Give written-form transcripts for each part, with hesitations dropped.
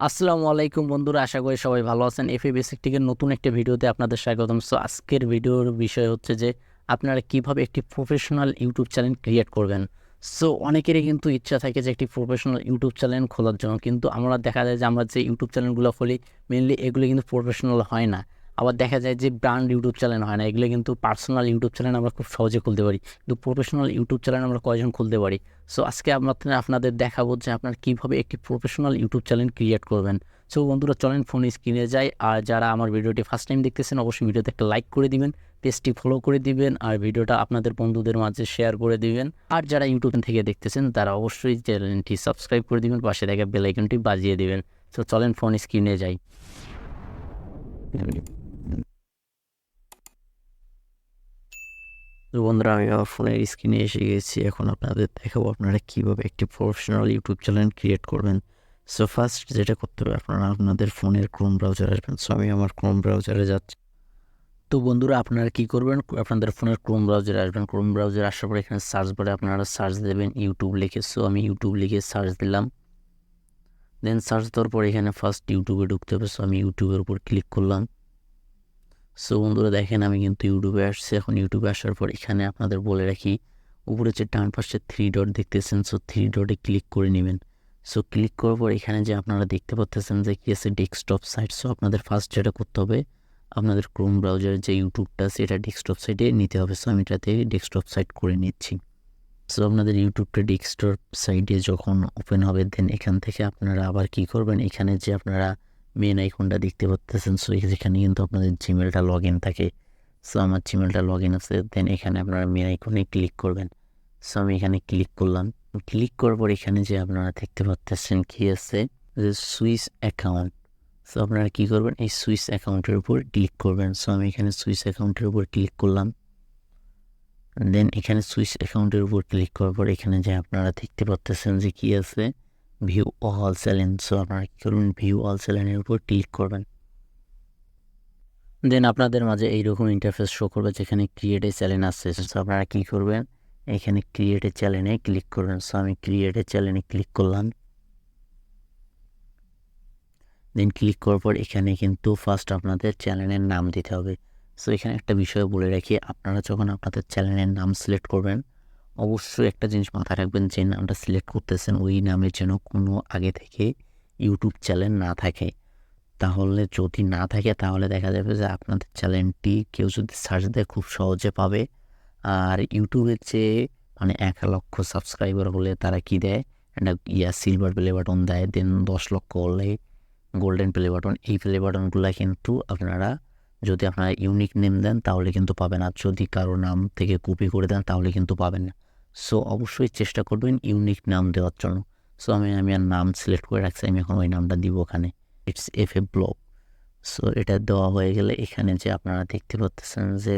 আসসালামু আলাইকুম বন্ধুরা, আশা করি সবাই ভালো আছেন। এফএ বেসিক টেকের নতুন একটা ভিডিওতে আপনাদের স্বাগতম। সো আজকের ভিডিওর বিষয় হচ্ছে যে আপনারা কিভাবে একটি প্রফেশনাল ইউটিউব চ্যানেল ক্রিয়েট করবেন। সো অনেকেরই কিন্তু ইচ্ছা থাকে যে একটি প্রফেশনাল ইউটিউব চ্যানেল খোলার জন্য, কিন্তু আমরা দেখা যায় যে আমরা যে ইউটিউব চ্যানেলগুলো খুলি মেনলি এগুলো কিন্তু প্রফেশনাল হয় না। আবার দেখা যায় যে ব্র্যান্ড ইউটিউব চ্যানেল হয় না, এগুলো কিন্তু পার্সোনাল ইউটিউব চ্যানেল আমরা খুব সহজে খুলতে পারি, কিন্তু প্রফেশনাল ইউটিউব চ্যানেল আমরা কয়জন খুলতে পারি। সো আজকে আপনাদের দেখাবো যে আপনারা কীভাবে একটি প্রফেশনাল ইউটিউব চ্যানেল ক্রিয়েট করবেন। সো বন্ধুরা, চলেন ফোন স্ক্রিনে যাই। আর যারা আমার ভিডিওটি ফার্স্ট টাইম দেখতেছেন অবশ্যই ভিডিওতে একটা লাইক করে দিবেন, পেজটি ফলো করে দিবেন, আর ভিডিওটা আপনাদের বন্ধুদের মাঝে শেয়ার করে দিবেন। আর যারা ইউটিউব থেকে দেখতেছেন তারা অবশ্যই চ্যানেলটি সাবস্ক্রাইব করে দিবেন, পাশে থাকা বেল আইকনটি বাজিয়ে দিবেন। সো চলেন ফোন স্ক্রিনে যাই। তো বন্ধুরা, আমি আমার ফোনের স্ক্রিনে এসে গেছি। এখন আপনাদের দেখাবো আপনারা কীভাবে একটি প্রফেশনাল ইউটিউব চ্যানেল ক্রিয়েট করবেন। সো ফার্স্ট যেটা করতে হবে, আপনারা আপনাদের ফোনের ক্রোম ব্রাউজার আসবেন। সো আমি আমার ক্রোম ব্রাউজারে যাচ্ছি। তো বন্ধুরা, আপনারা কী করবেন, আপনাদের ফোনের ক্রোম ব্রাউজারে আসবেন। ক্রোম ব্রাউজারে আসার পরে এখানে সার্চ বারে আপনারা সার্চ দেবেন ইউটিউব লিখে। সো আমি ইউটিউব লিখে সার্চ দিলাম। দেন সার্চ দেওয়ার পর এখানে ফার্স্ট ইউটিউবে ঢুকতে হবে। সো আমি ইউটিউবের উপর ক্লিক করলাম। সো বন্ধুরা দেখেন, আমি কিন্তু ইউটিউবে আসছি। এখন ইউটিউবে আসার পর এখানে আপনাদের বলে রাখি, উপরে যে ডান পাশে 3 ডট দেখতেছেন, সো 3 ডটে ক্লিক করে নেবেন। সো ক্লিক করার পর এখানে যে আপনারা দেখতে পাচ্ছেন যে কি আছে ডেস্কটপ সাইট। সো আপনাদের ফার্স্ট যেটা করতে হবে, আপনাদের ক্রোম ব্রাউজারের যে ইউটিউবটা আছে এটা ডেস্কটপ সাইটে নিতে হবে। সো আমি এটাতে ডেস্কটপ সাইট করে নিচ্ছি। সো আপনাদের ইউটিউবটা ডেস্কটপ সাইটে যখন ওপেন হবে, দেন এখান থেকে আপনারা আবার কি করবেন, এখানে যে আপনারা মেন আইকনটা দেখতে পাচ্ছেন, সো এখানে কিন্তু আপনাদের জিমেলটা লগ ইন থাকে। সো আমার জিমেলটা লগ ইন আছে। দেন এখানে আপনারা মেন আইকনে ক্লিক করবেন। সো আমি এখানে ক্লিক করলাম। ক্লিক করার পর এখানে যে আপনারা দেখতে পাচ্ছেন কি আছে যে সুইচ অ্যাকাউন্ট। সো আপনারা কী করবেন, এই সুইচ অ্যাকাউন্টের উপর ক্লিক করবেন। সো আমি এখানে সুইচ অ্যাকাউন্টের উপর ক্লিক করলাম। দেন এখানে সুইচ অ্যাকাউন্টের উপর ক্লিক করার পর এখানে যে আপনারা দেখতে পাচ্ছেন যে কি আছে ভিউ অল চ্যানেল। সো আপনারা কী করবেন, ভিউ অল চ্যানেলের উপর ক্লিক করবেন। দেন আপনাদের মাঝে এইরকম ইন্টারফেস শো করবে যেখানে ক্রিয়েট এ চ্যানেল আছে। সো আপনারা কী করবেন, এখানে ক্রিয়েট এ চ্যানেলে ক্লিক করবেন। সো আমি ক্রিয়েট এ চ্যানেলে ক্লিক করলাম। দেন ক্লিক করার পর এখানে কিন্তু ফার্স্ট আপনাদের চ্যানেলের নাম দিতে হবে। সো এখানে একটা বিষয় বলে রাখি, আপনারা যখন আপনাদের চ্যানেলের নাম সিলেক্ট করবেন অবশ্যই একটা জিনিস মাথায় রাখবেন, যে নামটা সিলেক্ট করতেছেন ওই নামের যেন কোনো আগে থেকে ইউটিউব চ্যানেল না থাকে। তাহলে যদি না থাকে তাহলে দেখা যাবে যে আপনাদের চ্যানেলটি কেউ যদি সার্চ দেয় খুব সহজে পাবে। আর ইউটিউবের যে 1,00,000 সাবস্ক্রাইবার হলে তারা কি দেয়, একটা সিলভার প্লে বাটন দেয়। দেন 10 লক্ষ হলে গোল্ডেন প্লে বাটন। এই প্লে বাটনগুলো কিন্তু আপনারা যদি আপনারা ইউনিক নেম দেন তাহলে কিন্তু পাবেন, আর যদি কারো নাম থেকে কপি করে দেন তাহলে কিন্তু পাবেন না। সো অবশ্যই চেষ্টা করবেন ইউনিক নাম দেওয়ার জন্য। সো আমি আর নাম সিলেক্ট করে রাখছি, আমি এখন ওই নামটা দিব ওখানে, ইটস এফএ ব্লগ। সো এটা দেওয়া হয়ে গেলে এখানে যে আপনারা দেখতে পাচ্ছেন যে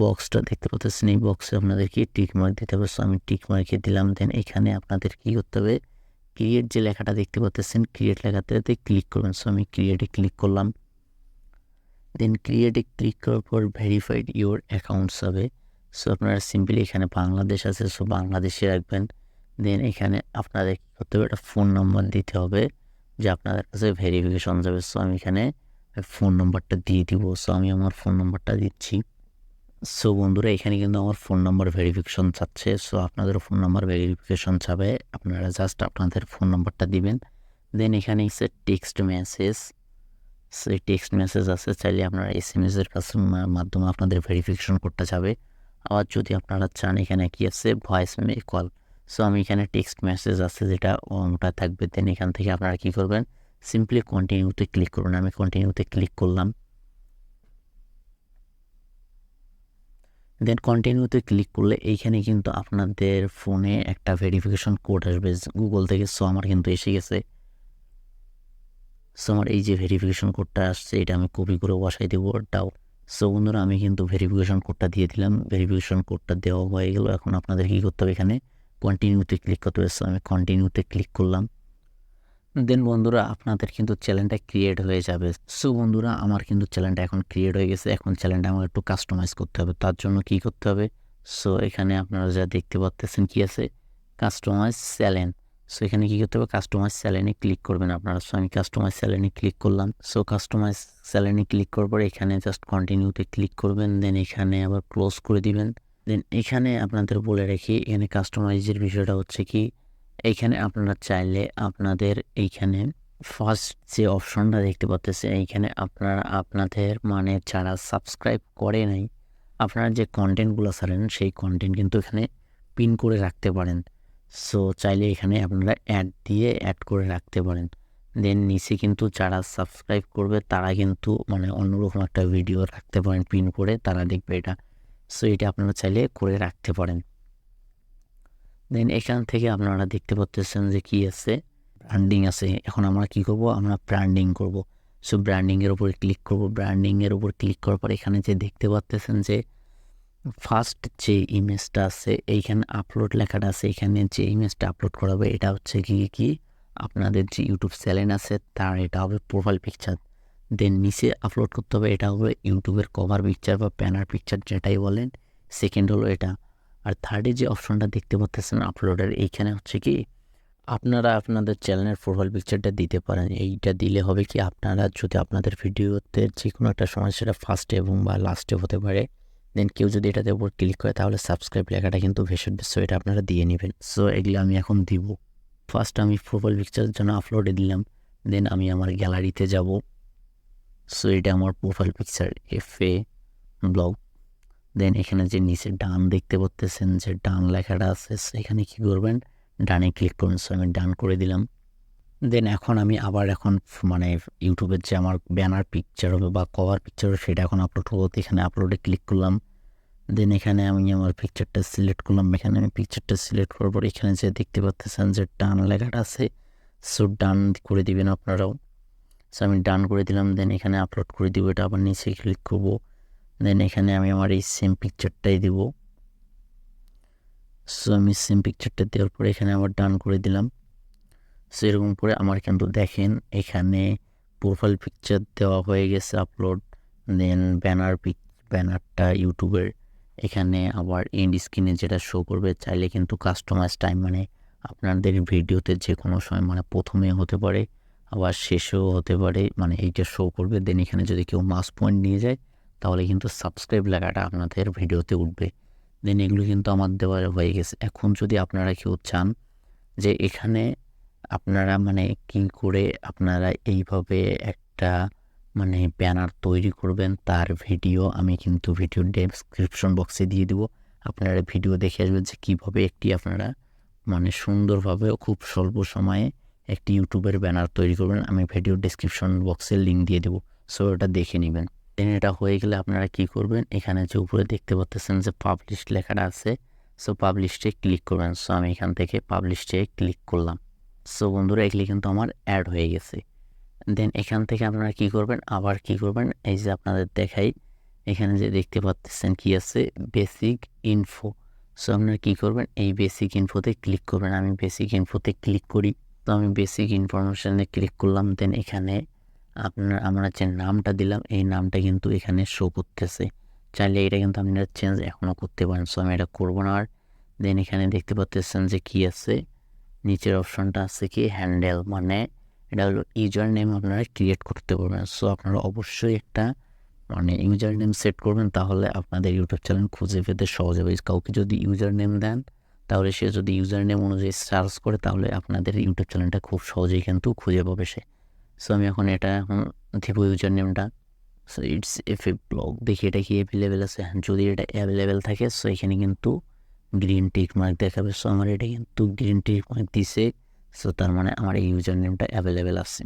বক্সটা দেখতে পাচ্ছেন, এই বক্সে আপনাদেরকে টিক মার্ক দিতে হবে। সো আমি টিক মার্কে দিলাম। দেন এখানে আপনাদের কী করতে হবে, ক্রিয়েট যে লেখাটা দেখতে পাচ্ছেন ক্রিয়েট লেখাটাতে ক্লিক করবেন। সো আমি ক্রিয়েটে ক্লিক করলাম। দেন ক্রিয়েটে ক্লিক করার পর ভেরিফাইড ইউর অ্যাকাউন্টস হবে। সো আপনারা সিম্পলি এখানে বাংলাদেশ আছে, সো বাংলাদেশে রাখবেন। দেন এখানে আপনাদের কী করতে হবে, একটা ফোন নাম্বার দিতে হবে যে আপনাদের কাছে ভেরিফিকেশন যাবে। সো আমি এখানে ফোন নাম্বারটা দিয়ে দিব। সো আমি আমার ফোন নাম্বারটা দিচ্ছি। সো বন্ধুরা, এখানে কিন্তু আমার ফোন নাম্বার ভেরিফিকেশন চাচ্ছে। সো আপনাদেরও ফোন নাম্বার ভেরিফিকেশন চাবে, আপনারা জাস্ট আপনাদের ফোন নাম্বারটা দিবেন। দেন এখানে এসে টেক্সট মেসেজ। সো এই টেক্সট মেসেজ আছে, চাইলে আপনারা SMS-এর মাধ্যমে আপনাদের ভেরিফিকেশন করতে যাবে। আবার যদি আপনারা চান এখানে কি আছে ভয়েস কল। সো আমি এখানে টেক্সট মেসেজ আছে যেটা ওটা থাকবে। দেন এখান থেকে আপনারা কী করবেন, সিম্পলি কন্টিনিউতে ক্লিক করবেন। আমি কন্টিনিউতে ক্লিক করলাম। দেন কন্টিনিউতে ক্লিক করলে এইখানে কিন্তু আপনাদের ফোনে একটা ভেরিফিকেশন কোড আসবে গুগল থেকে। সো আমার কিন্তু এসে গেছে। সো আমার এই যে ভেরিফিকেশন কোডটা আসছে এটা আমি কপি করে বসাই দেবো ওটাও। সো বন্ধুরা, আমি কিন্তু ভেরিফিকেশন কোডটা দিয়ে দিলাম। ভেরিফিকেশন কোডটা দেওয়া হয়ে গেল। এখন আপনাদের কী করতে হবে, এখানে কন্টিনিউতে ক্লিক করতে হবে। সো আমি কন্টিনিউতে ক্লিক করলাম। দেন বন্ধুরা, আপনাদের কিন্তু চ্যানেলটা ক্রিয়েট হয়ে যাবে। সো বন্ধুরা, আমার কিন্তু চ্যানেলটা এখন ক্রিয়েট হয়ে গেছে। এখন চ্যানেলটা আমার একটু কাস্টমাইজ করতে হবে। তার জন্য কী করতে হবে, সো এখানে আপনারা যা দেখতে পাচ্ছেন কি আছে কাস্টমাইজ চ্যানেল। সো এখানে কী করতে হবে, কাস্টমাইজ স্যালাইনে ক্লিক করবেন আপনারা। সো আমি কাস্টমাইজ স্যালাইনে ক্লিক করলাম। সো কাস্টমাইজ স্যালাইনে ক্লিক করার পর এখানে জাস্ট কন্টিনিউতে ক্লিক করবেন, দেন এখানে আবার ক্লোজ করে দিবেন। দেন এখানে আপনাদের বলে রাখি, এখানে কাস্টমাইজের বিষয়টা হচ্ছে কি, এইখানে আপনারা চাইলে আপনাদের এইখানে ফার্স্ট যে অপশনটা দেখতে পাচ্ছেন, এইখানে আপনারা আপনাদের মানে যারা সাবস্ক্রাইব করে নাই, আপনারা যে কন্টেন্টগুলো ছাড়েন সেই কন্টেন্ট কিন্তু এখানে পিন করে রাখতে পারেন। সো চাইলে এখানে আপনারা অ্যাড দিয়ে অ্যাড করে রাখতে পারেন। দেন নিচে কিন্তু যারা সাবস্ক্রাইব করবে তারা কিন্তু মানে অন্যরকম একটা ভিডিও রাখতে পারেন পিন করে, তারা দেখবে এটা। সো এটা আপনারা চাইলে করে রাখতে পারেন। দেন এখান থেকে আপনারা দেখতে পাচ্ছেন যে কি আছে, ব্র্যান্ডিং আছে। এখন আমরা কি করব, আমরা ব্র্যান্ডিং করব। সো ব্র্যান্ডিংয়ের উপরে ক্লিক করব। ব্র্যান্ডিংয়ের উপর ক্লিক করার পর এখানে যে দেখতে পাচ্ছেন যে ফার্স্ট যে ইমেজটা আছে এইখানে আপলোড লেখাটা আছে, এখানে যে ইমেজটা আপলোড করা হবে এটা হচ্ছে কি আপনাদের যে ইউটিউব চ্যানেল আছে তার এটা হবে প্রোফাইল পিকচার। দেন নিচে আপলোড করতে হবে, এটা হবে ইউটিউবের কভার পিকচার বা ব্যানার পিকচার যেটাই বলেন। সেকেন্ড হলো এটা। আর থার্ডে যে অপশনটা দেখতে পাচ্ছেন আপলোডের, এইখানে হচ্ছে কি আপনারা আপনাদের চ্যানেলের প্রোফাইল পিকচারটা দিতে পারেন। এইটা দিলে হবে কি, আপনারা যদি আপনাদের ভিডিওতে যে কোনো একটা সময় সেটা ফার্স্টে এবং বা লাস্টে হতে পারে, দেন কেউ যদি এটাতে উপর ক্লিক করে তাহলে সাবস্ক্রাইব লেখাটা কিন্তু ভেসে উঠবে। সো এটা আপনারা দিয়ে নেবেন। সো এগুলো আমি এখন দিব। ফার্স্ট আমি প্রোফাইল পিকচারের জন্য আপলোডে দিলাম, দেন আমি আমার গ্যালারিতে যাব। সো এটা আমার প্রোফাইল পিকচার FA ব্লগ। দেন এখানে যে নিচে ডান দেখতে পাচ্ছেন যে ডান লেখাটা আছে, এখানে কি করবেন, ডানে ক্লিক করুন। সো আমি ডান করে দিলাম। দেন এখন আমি আবার মানে ইউটিউবের যে আমার ব্যানার পিকচার হবে বা কভার পিকচার হবে সেটা এখন আপলোড করবো। এখানে আপলোডে ক্লিক করলাম। দেন এখানে আমি আমার পিকচারটা সিলেক্ট করলাম। এখানে আমি পিকচারটা সিলেক্ট করার পর এখানে যে দেখতে পাচ্ছেন যে ডান লেখাটা আছে, সো ডান করে দিবেন আপনারাও। সো আমি ডান করে দিলাম। দেন এখানে আপলোড করে দিব। এটা আবার নিচে ক্লিক করব। দেন এখানে আমি আমার এই সেম পিকচারটাই দিব। সো আমি সেম পিকচারটা দেওয়ার পরে এখানে আবার ডান করে দিলাম। সো এরকম করে আমার কিন্তু দেখেন এখানে প্রোফাইল পিকচার দেওয়া হয়ে গেছে আপলোড। দেন ব্যানারটা ইউটিউবের এখানে আবার এন্ড স্ক্রিনে যেটা শো করবে, চাইলে কিন্তু কাস্টমাইজ টাইম মানে আপনাদের ভিডিওতে যে কোনো সময় মানে প্রথমে হতে পারে আবার শেষেও হতে পারে, মানে এইটা শো করবে। দেন এখানে যদি কেউ মাস পয়েন্ট নিয়ে যায় তাহলে কিন্তু সাবস্ক্রাইব লেখাটা আপনাদের ভিডিওতে উঠবে। দেন এগুলো কিন্তু আমার দেওয়া হয়ে গেছে। এখন যদি আপনারা কেউ চান যে এখানে আপনারা মানে কি করে আপনারা এইভাবে একটা মানে ব্যানার তৈরি করবেন, তার ভিডিও আমি কিন্তু ভিডিও ডেসক্রিপশন বক্সে দিয়ে দিব। আপনারা ভিডিও দেখে আসবেন যে কীভাবে একটি আপনারা মানে সুন্দরভাবে খুব স্বল্প সময়ে একটি ইউটিউবের ব্যানার তৈরি করবেন। আমি ভিডিও ডেসক্রিপশন বক্সে লিঙ্ক দিয়ে দেবো। সো ওটা দেখে নেবেন। দেন এটা হয়ে গেলে আপনারা কি করবেন, এখানে যে উপরে দেখতে পাচ্ছেন যে পাবলিশ লেখাটা আছে, সো পাবলিশে ক্লিক করবেন। সো আমি এখান থেকে পাবলিশে ক্লিক করলাম। সো বন্ধুরা এগুলি কিন্তু আমার অ্যাড হয়ে গেছে। দেন এখান থেকে আপনারা কি করবেন, আবার কি করবেন, এই যে আপনাদের দেখাই এখানে যে দেখতে পাচ্ছেন কি আছে বেসিক ইনফো। সো আপনারা কী করবেন, এই বেসিক ইনফোতে ক্লিক করবেন। আমি বেসিক ইনফোতে ক্লিক করি। তো আমি বেসিক ইনফরমেশানে ক্লিক করলাম। দেন এখানে আমরা যে নামটা দিলাম এই নামটা কিন্তু এখানে শো করতেছে। চাইলে এটা কিন্তু আপনারা চেঞ্জ এখনও করতে পারেন। সো আমি এটা করবো না আর। দেন এখানে দেখতে পাচ্ছেন যে কি আছে, নিচের অপশনটা আছে কি হ্যান্ডেল, মানে এটা হলো ইউজার নেম আপনারা ক্রিয়েট করতে পারবেন। সো আপনারা অবশ্যই একটা মানে ইউজার নেম সেট করবেন, তাহলে আপনাদের ইউটিউব চ্যানেল খুঁজে পেতে সহজ হবে। কাউকে যদি ইউজার নেম দেন তাহলে সে যদি ইউজার নেম অনুযায়ী সার্চ করে তাহলে আপনাদের ইউটিউব চ্যানেলটা খুব সহজেই কিন্তু খুঁজে পাবে সে। সো আমি এখন দিব ইউজার নেমটা। সো ইটস ব্লগ, দেখি এটা কি অ্যাভেলেবেল আছে। যদি এটা অ্যাভেলেবেল থাকে সো এখানে কিন্তু গ্রিন টিক মার্ক দেখাবে। সো আমার এটা কিন্তু গ্রিন টিক মার্ক দিছে। সো তার মানে আমার এই ইউজার নেমটা অ্যাভেলেবেল আছে।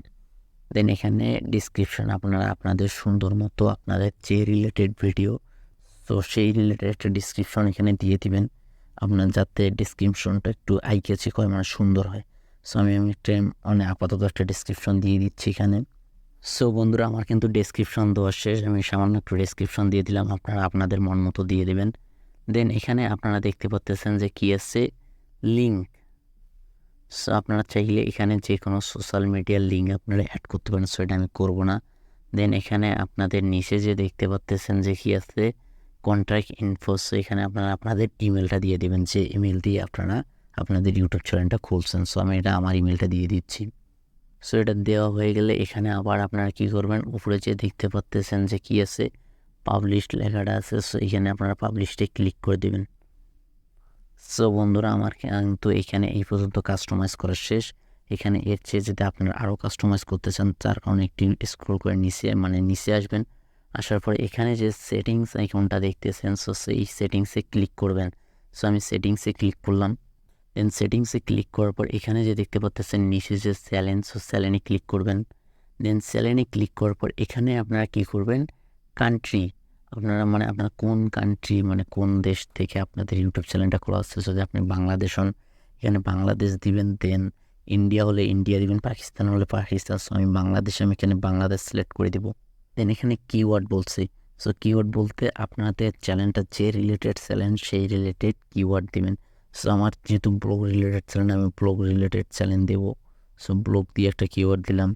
দেন এখানে ডিসক্রিপশন আপনারা আপনাদের সুন্দর মতো আপনাদের যে রিলেটেড ভিডিও, তো সেই রিলেটেড একটা ডিসক্রিপশন এখানে দিয়ে দিবেন আপনার, যাতে ডিসক্রিপশনটা একটু আই ক্যাচিং হয়, মানে সুন্দর হয়। সো আমি একটা মানে আপাতত একটা ডিসক্রিপশন দিয়ে দিচ্ছি এখানে। সো বন্ধুরা আমার কিন্তু ডেসক্রিপশন দেওয়া শেষ। আমি সামান্য একটু ডেসক্রিপশন দিয়ে দিলাম, আপনারা আপনাদের মন মতো দিয়ে দেবেন। দেন এখানে আপনারা দেখতে পাচ্ছেন যে কী আছে লিঙ্ক। সো আপনারা চাইলে এখানে যে কোনো সোশ্যাল মিডিয়ার লিঙ্ক আপনারা অ্যাড করতে পারেন। সো এটা আমি করবো না। দেন এখানে আপনাদের নিচে যে দেখতে পাচ্ছেন যে কী আছে কন্ট্যাক্ট ইনফো। সো এখানে আপনারা আপনাদের ইমেলটা দিয়ে দেবেন, যে ইমেল দিয়ে আপনারা আপনাদের ইউটিউব চ্যানেলটা খুলছেন। সো আমি এটা আমার ইমেলটা দিয়ে দিচ্ছি। সো এটা দেওয়া হয়ে গেলে এখানে আবার আপনারা কী করবেন, উপরে যে দেখতে পাচ্তেছেন যে কী আছে, পাবলিশড লেখাটা আছে। সো এখানে আপনারা পাবলিশডে ক্লিক করে দেবেন। সো বন্ধুরা আমার কিন্তু এখানে এই পর্যন্ত কাস্টমাইজ করা শেষ। এখানে এর চেয়ে যদি আপনারা আরও কাস্টমাইজ করতে চান, তার কারণে একটি স্ক্রল করে নিচে আসবেন। আসার পরে এখানে যে সেটিংস আইকনটা দেখতেছেন, সো সেই সেটিংসে ক্লিক করবেন। সো আমি সেটিংসে ক্লিক করলাম। দেন সেটিংসে ক্লিক করার পর এখানে যে দেখতে পাচ্ছেন নিচে যে স্যালেন, সো স্যালেনে ক্লিক করবেন। দেন স্যালেনে ক্লিক করার পর এখানে আপনারা কী করবেন, কান্ট্রি, আপনারা মানে আপনার কোন কান্ট্রি, মানে কোন দেশ থেকে আপনাদের ইউটিউব চ্যানেলটা খোলা হচ্ছে। যদি আপনি বাংলাদেশ হন, এখানে বাংলাদেশ দিবেন। দেন ইন্ডিয়া হলে ইন্ডিয়া দিবেন, পাকিস্তান হলে পাকিস্তান। সো আমি এখানে বাংলাদেশ সিলেক্ট করে দিব। দেন এখানে কিওয়ার্ড বলছি। সো কিওয়ার্ড বলতে আপনাদের চ্যানেলটা যে রিলেটেড চ্যানেল, সেই রিলেটেড কিওয়ার্ড দিবেন। সো আমার যেহেতু ব্লগ রিলেটেড চ্যানেল, আমি ব্লগ রিলেটেড চ্যানেল দেবো। সো ব্লগ দিয়ে একটা কিওয়ার্ড দিলাম।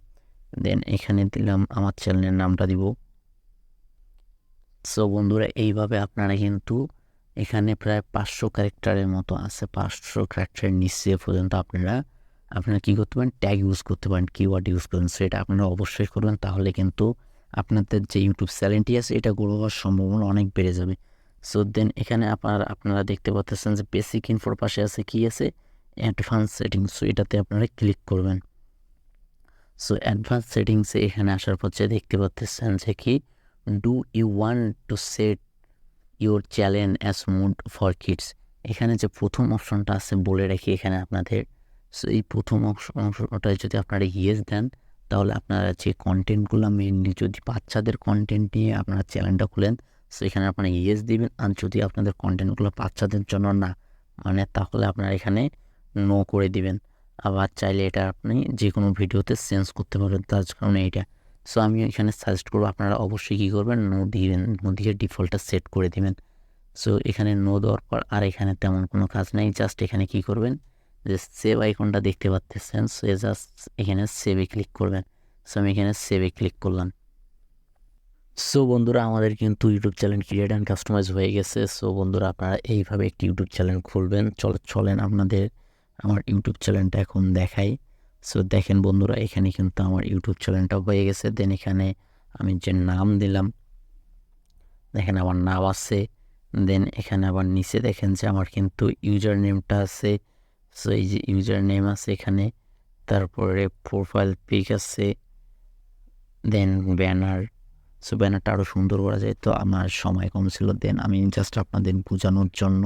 দেন এখানে দিলাম আমার চ্যানেলের নামটা দিব। সো বন্ধুরা এইভাবে আপনারা কিন্তু এখানে প্রায় 500 ক্যারেক্টারের মতো আছে। 500 ক্যারেক্টারের নিচে পর্যন্ত আপনারা কী করতে পারেন, ট্যাগ ইউজ করতে পারেন, কিওয়ার্ড ইউজ করবেন। সো এটা আপনারা অবশ্যই করবেন, তাহলে কিন্তু আপনাদের যে ইউটিউব চ্যানেলটি আছে এটা গ্রো হওয়ার সম্ভাবনা অনেক বেড়ে যাবে। সো দেন এখানে আপনারা দেখতে পাচ্ছেন যে বেসিক ইনফোর পাশে আছে, কি আছে, অ্যাডভান্স সেটিংস। সো এটাতে আপনারা ক্লিক করবেন। সো অ্যাডভান্স সেটিংসে এখানে আসার পর যে দেখতে পাচ্ছেন যে কি, do you want to set your channel as mode for kids. এখানে যে প্রথম অপশনটা আছে বলে রাখি এখানে আপনাদের। সো এই প্রথম অপশনটায় যদি আপনারা ইয়েস দেন, তাহলে আপনারা যে কন্টেন্টগুলো মেনলি যদি বাচ্চাদের কন্টেন্ট নিয়ে আপনারা চ্যানেলটা খুলেন, সো এখানে আপনারা ইয়েস দিবেন। আর যদি আপনাদের কন্টেন্টগুলো বাচ্চাদের জন্য না, মানে তাহলে আপনারা এখানে নো করে দিবেন। আবার চাইলে এটা আপনি যে কোনো ভিডিওতে চেঞ্জ করতে পারবেন, তার কারণে এটা। সো আমি এখানে সাজেস্ট করবো আপনারা অবশ্যই কী করবেন, নো দিবেন, নো দিয়ে ডিফল্টটা সেট করে দিবেন। সো এখানে নো দেওয়ার পর আর এখানে তেমন কোনো কাজ নেই। জাস্ট এখানে কী করবেন, যে সেভ আইকনটা দেখতে পাচ্ছেন, সো জাস্ট এখানে সেভে ক্লিক করবেন। সো আমি এখানে সেভে ক্লিক করলাম। সো বন্ধুরা আমাদের কিন্তু YouTube channel create and customize হয়ে গেছে। সো বন্ধুরা আপনারা এইভাবে একটি ইউটিউব চ্যানেল খুলবেন। চলেন আমার ইউটিউব চ্যানেলটা এখন দেখাই। সো দেখেন বন্ধুরা, এখানে কিন্তু আমার ইউটিউব চ্যানেলটা হয়ে গেছে। দেন এখানে আমি যে নাম দিলাম, দেখেন আমার নাম আছে। দেন এখানে আবার নিচে দেখেন যে আমার কিন্তু ইউজার নেমটা আছে। সো এই যে ইউজার নেম আছে এখানে, তারপরে প্রোফাইল পিক আছে, দেন ব্যানার। সো ব্যানারটা আরও সুন্দর করা যায়, তো আমার সময় কম ছিল। দেন আমি জাস্ট আপনাদের বোঝানোর জন্য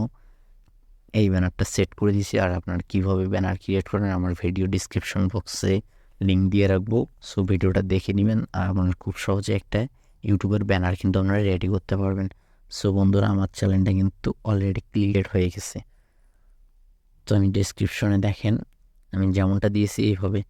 এই ব্যানারটা সেট করে দিয়েছি। আর আপনারা কীভাবে ব্যানার ক্রিয়েট করেন আমার ভিডিও ডিসক্রিপশন বক্সে লিঙ্ক দিয়ে রাখবো। সো ভিডিওটা দেখে নেবেন, আর আপনারা খুব সহজে একটা ইউটিউবের ব্যানার কিন্তু আপনারা রেডি করতে পারবেন। সো বন্ধুরা আমার চ্যানেলটা কিন্তু অলরেডি ক্রিয়েট হয়ে গেছে। তো আমি ডিসক্রিপশনে দেখেন আমি যেমনটা দিয়েছি এইভাবে।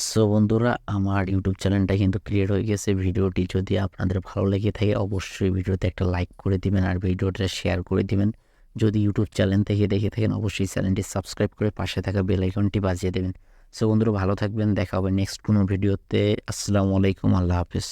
সো বন্ধুরা আমার ইউটিউব চ্যানেলটা কিন্তু ক্রিয়েট হয়ে গেছে। ভিডিওটি যদি আপনাদের ভালো লেগে থাকে অবশ্যই ভিডিওতে একটা লাইক করে দিবেন আর ভিডিওটা শেয়ার করে দিবেন। যদি ইউটিউব চ্যানেল থেকে দেখে থাকেন অবশ্যই চ্যানেলটি সাবস্ক্রাইব করে পাশে থাকা বেল আইকনটি বাজিয়ে দেবেন। সো বন্ধুরা ভালো থাকবেন, দেখা হবে নেক্সট কোনো ভিডিওতে। আসসালামু আলাইকুম, আল্লাহ হাফেজ।